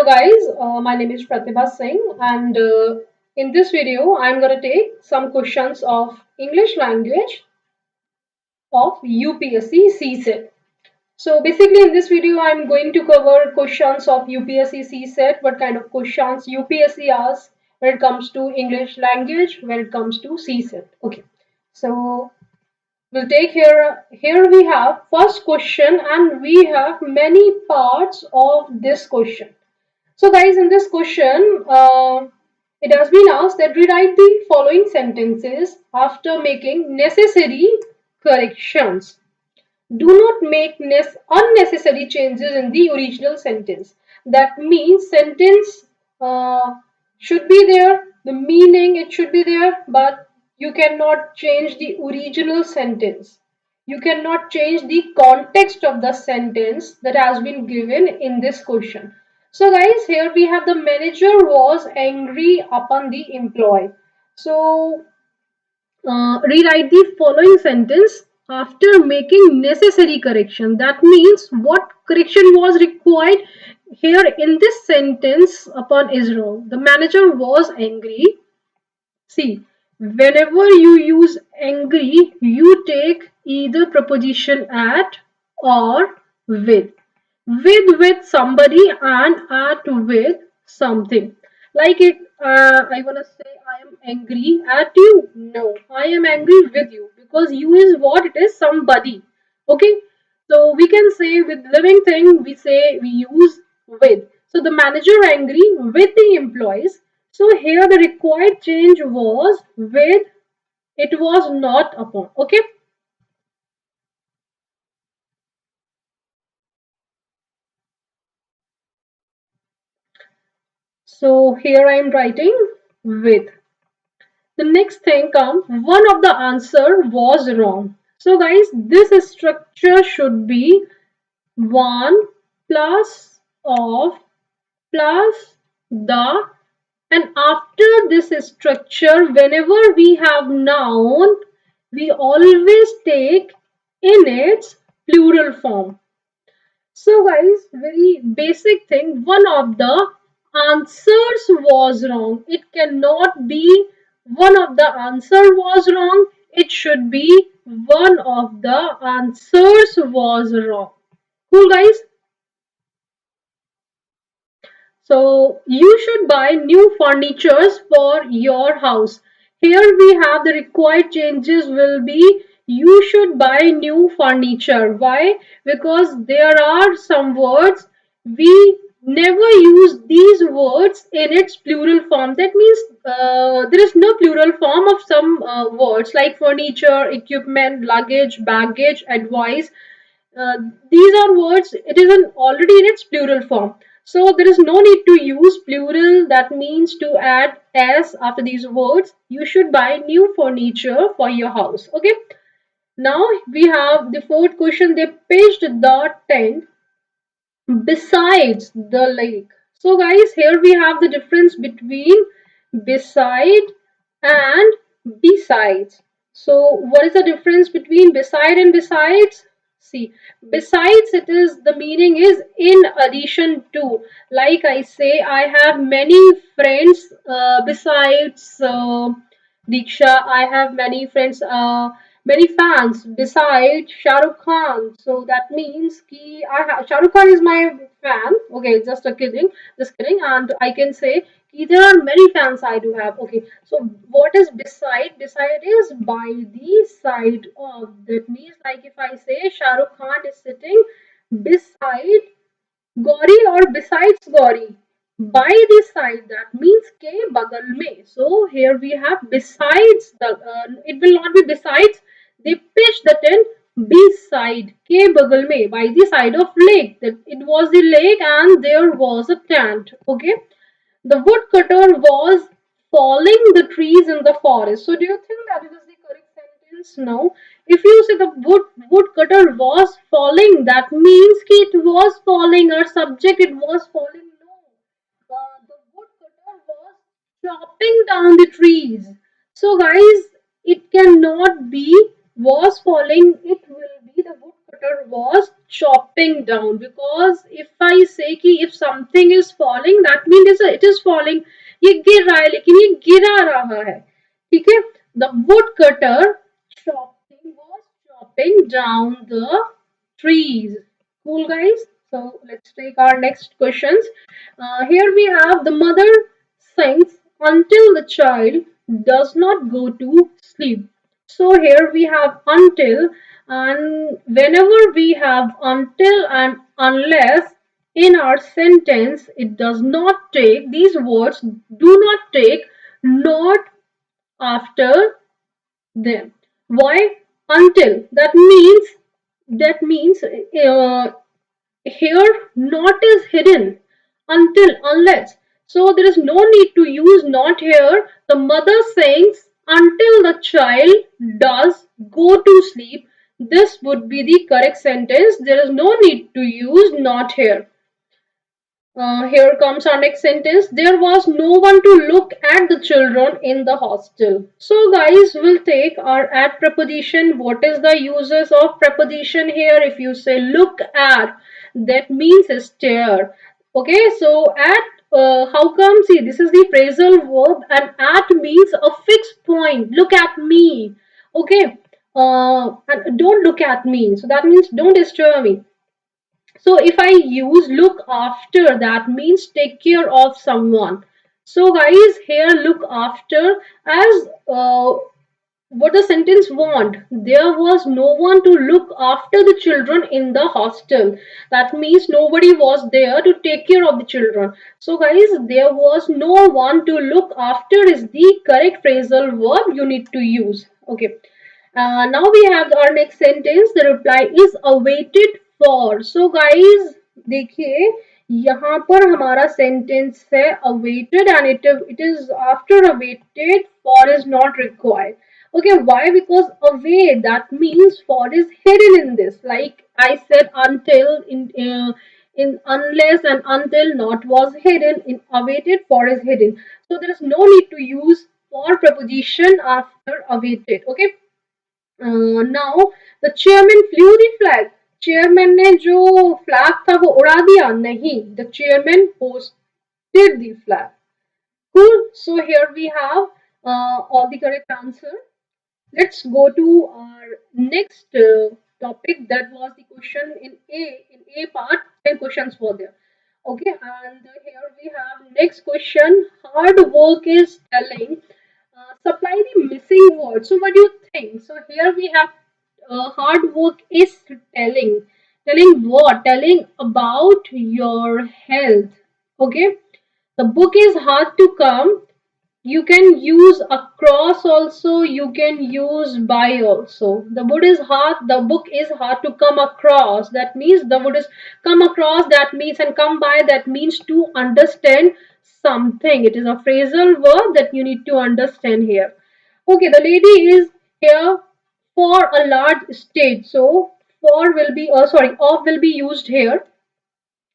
guys, my name is Pratibha Singh, and in this video, I'm going to take some questions of English language of UPSC CSAT. So basically, in this video, I'm going to cover questions of UPSC CSAT, what kind of questions UPSC asks when it comes to English language, when it comes to CSAT. Okay, so we'll take here we have first question, and we have many parts of this question. So, guys, in this question, it has been asked that rewrite the following sentences after making necessary corrections. Do not make unnecessary changes in the original sentence. That means sentence should be there, the meaning it should be there, but you cannot change the original sentence. You cannot change the context of the sentence that has been given in this question. So guys, here we have the manager was angry upon the employee. So rewrite the following sentence after making necessary correction. That means what correction was required here in this sentence upon Israel. The manager was angry. See, whenever you use angry, you take either preposition at or with. With somebody and at with something. Like it, I wanna say I am angry at you. No, I am angry with you because you is what it is somebody. Okay, so we can say with living thing we use with. So the manager angry with the employees. So here the required change was with, it was not upon. Okay. So here I am writing with. The next thing comes, one of the answer was wrong. So guys, this structure should be one plus of plus the, and after this structure, whenever we have noun, we always take in its plural form. So guys, very basic thing, one of the answers was wrong. It cannot be one of the answer was wrong. It should be one of the answers was wrong. Cool guys? So you should buy new furnitures for your house. Here we have the required changes will be you should buy new furniture. Why? Because there are some words we never use these words in its plural form. That means there is no plural form of some words like furniture, equipment, luggage, baggage, advice. uh, these are words, it is already in its plural form. So there is no need to use plural, that means to add s after these words. You should buy new furniture for your house. Okay. Now we have the fourth question. They pitched the tent besides the lake. So guys, here we have the difference between beside and besides. So what is the difference between beside and besides? See, besides it is the meaning is in addition to. Like I say, I have many friends besides Diksha. I have many friends, many fans besides Shah Rukh Khan. So that means ki Shah Rukh Khan is my fan. Okay, just a kidding, just kidding. And I can say ki there are many fans I do have. Okay, so what is beside? Beside is by the side of. That means like if I say Shah Rukh Khan is sitting beside Gauri or besides Gauri. By this side, that means ke bagal mein. So here we have besides the, it will not be besides, they pitch the tent beside ke bagal mein, by the side of lake. That it was the lake and there was a tent. Okay. The woodcutter was falling the trees in the forest. So do you think that it is the correct sentence? No. If you say the woodcutter was falling, that means ki it was falling, or subject it was falling. No. The woodcutter was chopping down the trees. So guys, it cannot be was falling. It will be the woodcutter woodcutter was chopping down, because if I say कि if something is falling, that means it is falling. ये गिर रहा है लेकिन ये गिरा रहा है. ठीक है. The woodcutter chopping down the trees. Cool, guys. So let's take our next questions. Here we have the mother sings until the child does not go to sleep. So here we have until, and whenever we have until and unless in our sentence, it does not take, these words do not take not after them. Why? Until. That means here not is hidden. Until, unless. So there is no need to use not here. The mother sings until the child does go to sleep. This would be the correct sentence. There is no need to use not here. Here comes our next sentence. There was no one to look at the children in the hostel. So guys, we'll take our at preposition. What is the uses of preposition here? If you say look at, that means stare. Okay, so at, how come? See, this is the phrasal verb, and at means a fixed point. Look at me. Okay, and don't look at me. So that means don't stare me. So if I use look after, that means take care of someone. So guys, here look after as what the sentence want. There was no one to look after the children in the hostel. That means nobody was there to take care of the children. So guys, there was no one to look after is the correct phrasal verb you need to use. Okay. Now we have our next sentence. The reply is awaited for. So guys, देखिए यहाँ पर हमारा sentence है awaited, and it is after awaited, for is not required. Okay, why? Because await, that means for is hidden in this. Like I said, until in unless and until not was hidden. In awaited, for is hidden. So there is no need to use for preposition after awaited. Okay. Now the chairman flew the flag. Chairman ने जो flag था वो उड़ा दिया? नहीं. The chairman hosted the flag. Cool. So here we have all the correct answer. Let's go to our next topic. That was the question in A. In A part, 10 questions were there. Okay, and here we have next question. Hard work is telling. Supply the missing word. So what do you think? So here we have hard work is telling. Telling what? Telling about your health. Okay. The book is hard to come. You can use across also, you can use by also. The book is hard to come across. That means the word is come across, that means, and come by, that means to understand something. It is a phrasal verb that you need to understand here. Okay, the lady is here for a large stage. So for will be sorry, of will be used here.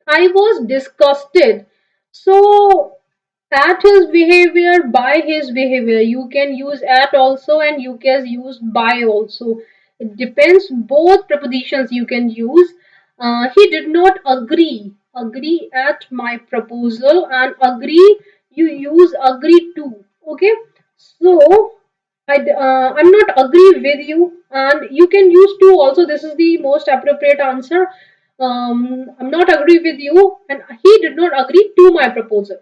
I was disgusted. So at his behavior, by his behavior. You can use at also, and you can use by also. It depends. Both prepositions you can use. He did not agree. Agree at my proposal, and agree you use agree to. Okay. So I'm not agree with you, and you can use to also. This is the most appropriate answer. I'm not agree with you, and he did not agree to my proposal.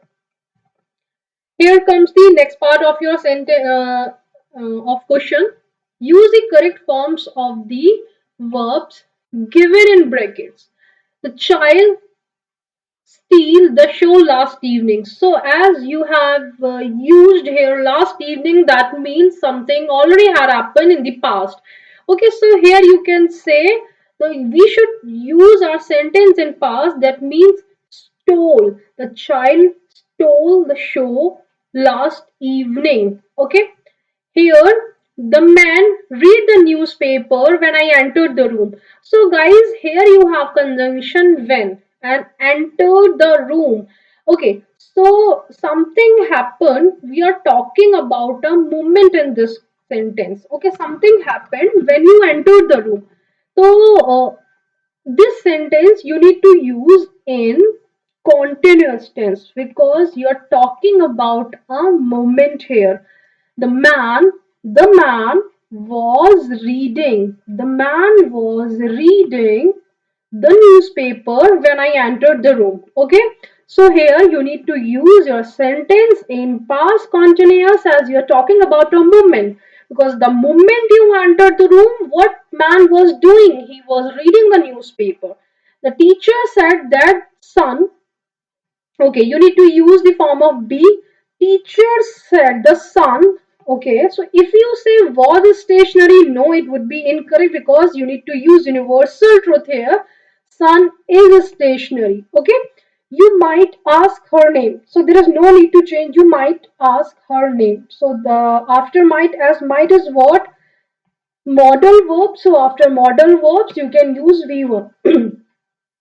Here comes the next part of your sentence of question. Use the correct forms of the verbs given in brackets. The child steal the show last evening. So as you have used here last evening, that means something already had happened in the past. Okay, so here you can say, so we should use our sentence in past. That means stole. The child stole the show last evening. Okay. Here, the man read the newspaper when I entered the room. So, guys, here you have conjunction when and entered the room. Okay, so something happened. We are talking about a moment in this sentence. Okay, something happened when you entered the room. So, this sentence you need to use in continuous tense because you're talking about a moment here. The man was reading. The man was reading the newspaper when I entered the room. Okay, so here you need to use your sentence in past continuous as you're talking about a moment, because the moment you entered the room, what man was doing? He was reading the newspaper. The teacher said that son. Okay, you need to use the form of be. Teacher said the sun. Okay, so if you say was stationary, no, it would be incorrect because you need to use universal truth here. Sun is stationary. Okay, you might ask her name. So there is no need to change. You might ask her name. So the after might is what? Modal verb. So after modal verbs, you can use V1.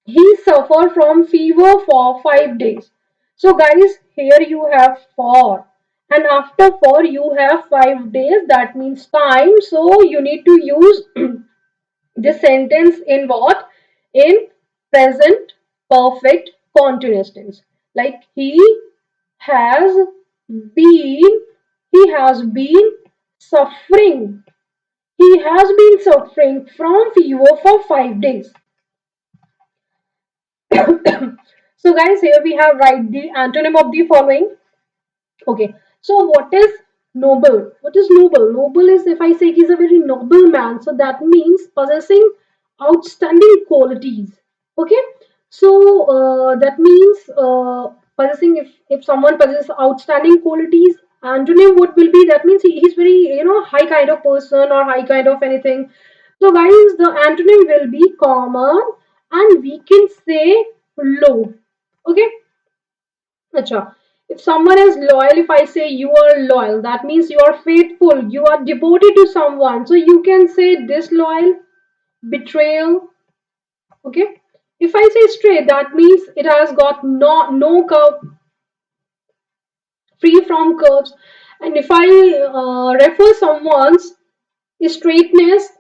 He suffered from fever for 5 days. So guys, here you have for, and after for you have 5 days. That means time. So you need to use this sentence in what? In present perfect continuous tense. Like has been, he has been suffering. He has been suffering from fever for 5 days. So guys, here we have write the antonym of the following. Okay, so what is noble? What is noble? Noble is, if I say he's a very noble man, so that means possessing outstanding qualities. Okay, so that means possessing, if someone possesses outstanding qualities, antonym what will be? That means he's very, high kind of person or high kind of anything. So guys, the antonym will be common, and we can say low. Okay. Acha. If someone is loyal, if I say you are loyal, that means you are faithful, you are devoted to someone. So you can say disloyal, betrayal. Okay. If I say straight, that means it has got no curve, free from curves. And if I refer someone's straightness,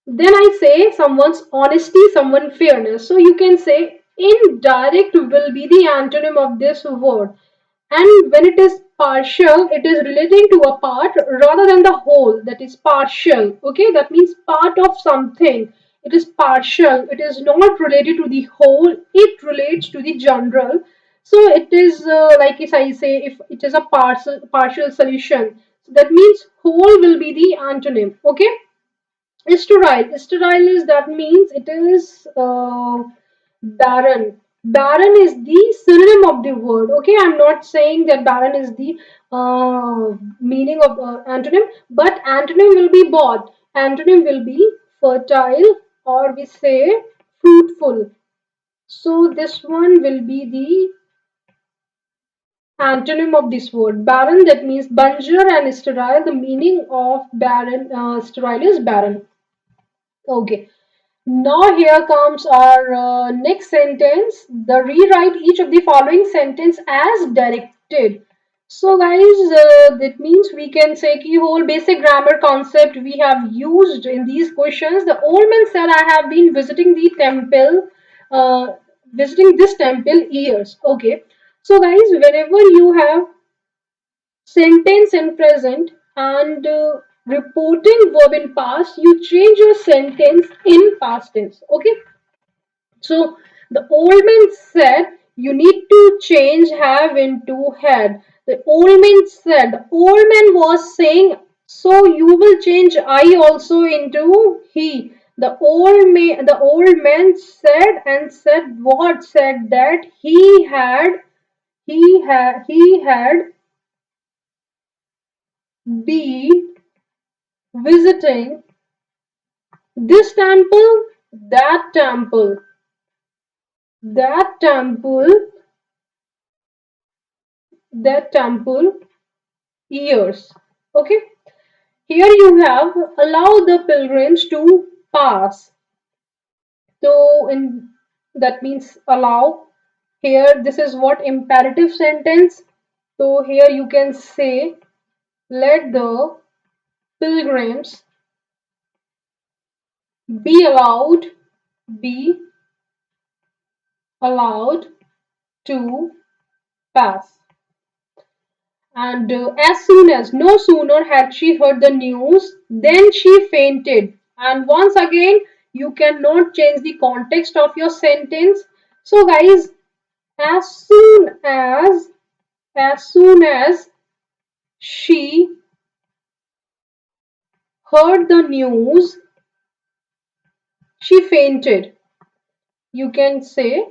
then I say someone's honesty, someone fairness. So you can say indirect will be the antonym of this word. And when it is partial, it is relating to a part rather than the whole. That is partial. Okay, that means part of something. It is partial. It is not related to the whole. It relates to the general. So it is like if I say if it is a partial solution. So that means whole will be the antonym. Okay. Sterile. Sterile is, that means it is barren. Barren is the synonym of the word. Okay, I'm not saying that barren is the meaning of antonym, but antonym will be both. Antonym will be fertile, or we say fruitful. So this one will be the antonym of this word. Barren, that means buncher, and sterile. The meaning of barren, sterile is barren. Okay. Now here comes our next sentence. The rewrite each of the following sentence as directed. So guys, that means we can say ki whole basic grammar concept we have used in these questions. The old man said, I have been visiting the temple, visiting this temple years. Okay. So guys, whenever you have sentence in present and reporting verb in past, you change your sentence in past tense. Okay, so the old man said you need to change have into had. The old man said, the old man was saying, so you will change I also into he. The old man said, and said what? Said that he had been visiting this temple, that temple, that temple, that temple years. Okay, here you have allow the pilgrims to pass. So in that means allow. Here this is what imperative sentence. So here you can say let the pilgrims be allowed, be allowed to pass. And as soon as, no sooner had she heard the news, then she fainted. And once again, you cannot change the context of your sentence. So, guys, as soon as, as soon as she heard the news, she fainted. You can say,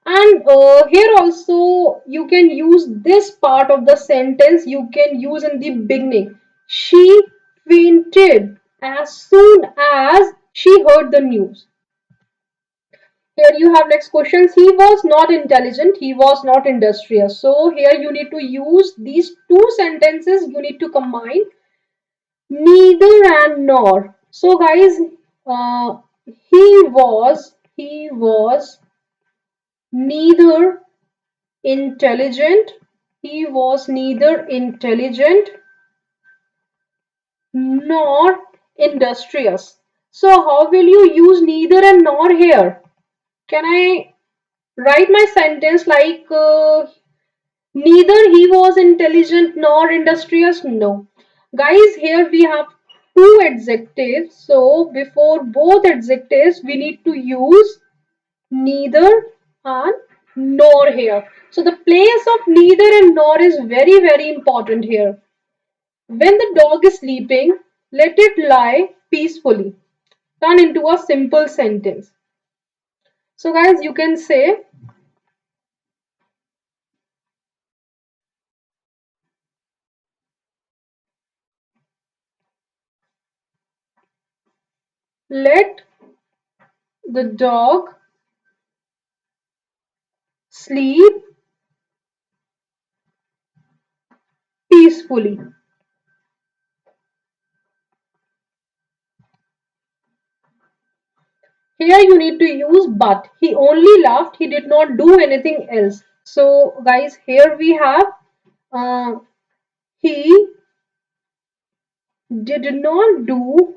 and here also you can use this part of the sentence, you can use in the beginning. She fainted as soon as she heard the news. Here you have next questions. He was not intelligent, he was not industrious. So here you need to use these two sentences, you need to combine neither and nor. So guys, uh, he was neither intelligent, he was neither intelligent nor industrious. So how will you use neither and nor here? Can I write my sentence like neither he was intelligent nor industrious? No. Guys, here we have two adjectives. So before both adjectives, we need to use neither and nor here. So the place of neither and nor is very, very important here. When the dog is sleeping, let it lie peacefully. Turn into a simple sentence. So guys, you can say, let the dog sleep peacefully. Here you need to use but. He only laughed, he did not do anything else. So guys, here we have uh, he did not do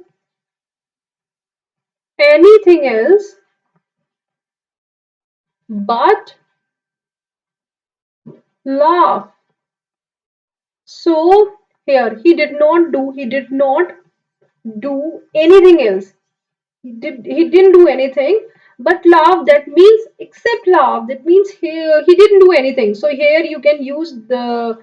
anything else but laugh. So here he did not do anything else. He didn't do anything but laugh. That means except laugh. That means he didn't do anything. So here you can use the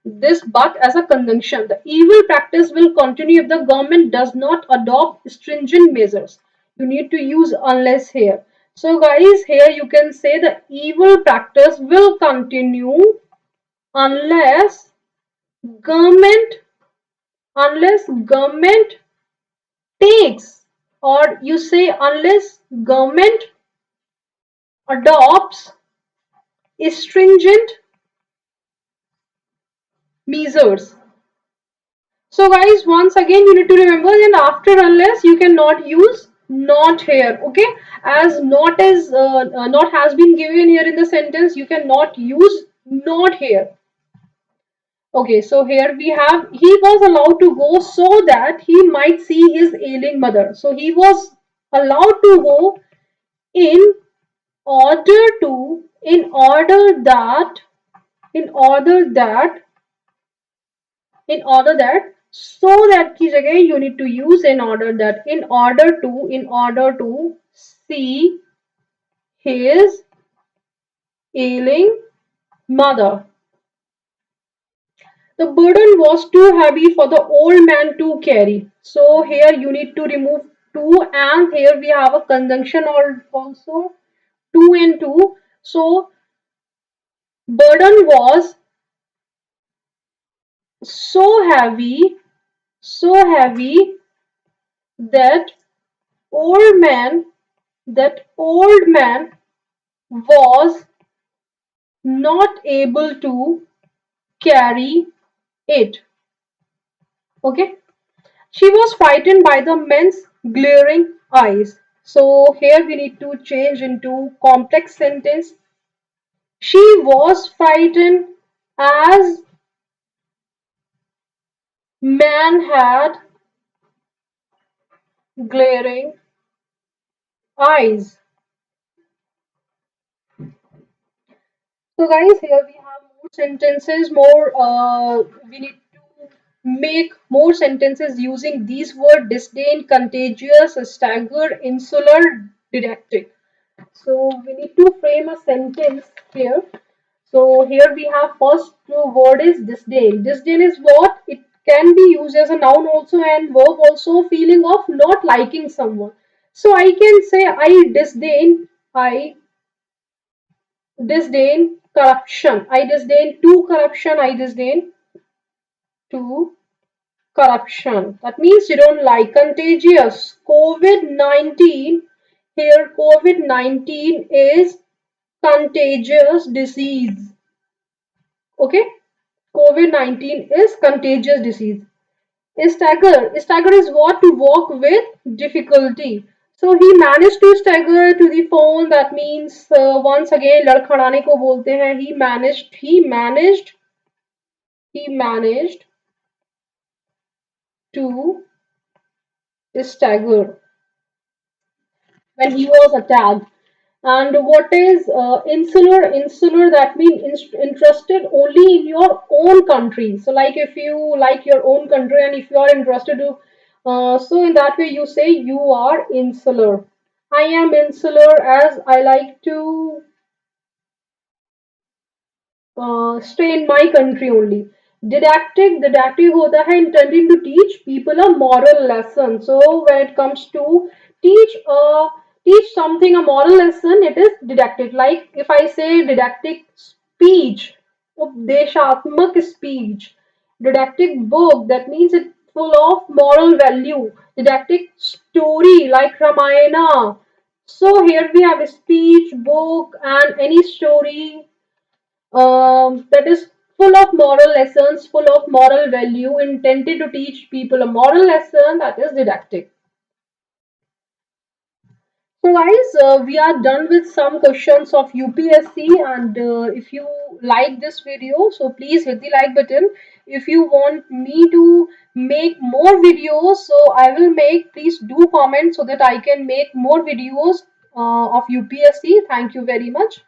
this but as a conjunction. The evil practice will continue if the government does not adopt stringent measures. You need to use unless here. So guys, here you can say the evil practice will continue unless government government takes, or you say unless government adopts stringent measures. So guys, once again you need to remember that after unless you cannot use not here. Okay, as not has been given here in the sentence, you cannot use not here. Okay, so here we have he was allowed to go so that he might see his ailing mother. So he was allowed to go in order to, in order that, in order that, in order that, so that की जगह you need to use in order to see his ailing mother. The burden was too heavy for the old man to carry. So here you need to remove two, and here we have a conjunction also two and two. So burden was so heavy, so heavy that old man, that old man was not able to carry it. Okay. She was frightened by the men's glaring eyes. So here we need to change into complex sentence. She was frightened as man had glaring eyes. So guys, here we have more sentences, more we need to make more sentences using these words: disdain, contagious, stagger, insular, didactic. So we need to frame a sentence here. So here we have first word is disdain. Disdain is what? It can be used as a noun also and verb also, feeling of not liking someone. So I can say I disdain corruption. I disdain to corruption. I disdain to corruption. That means you don't like. Contagious. COVID-19. Here, COVID-19 is contagious disease. Okay? COVID-19 is contagious disease. Stagger. Stagger is what? To walk with difficulty. So he managed to stagger to the phone. That means once again लड़खड़ाने को बोलते हैं. He managed to stagger when he was attacked. And what is insular? Insular, that means interested only in your own country. So, like if you like your own country and if you are interested to, so in that way you say you are insular. I am insular as I like to stay in my country only. Didactic होता है intending to teach people a moral lesson. So when it comes to teach teach something a moral lesson, it is didactic. Like if I say didactic speech, उपदेशात्मक speech, didactic book, that means it's full of moral value. Didactic story like Ramayana. So here we have a speech, book, and any story that is full of moral lessons, full of moral value, intended to teach people a moral lesson, that is didactic. So guys, we are done with some questions of UPSC, and if you like this video, so please hit the like button. If you want me to make more videos, so I will make, please do comment so that I can make more videos of UPSC. Thank you very much.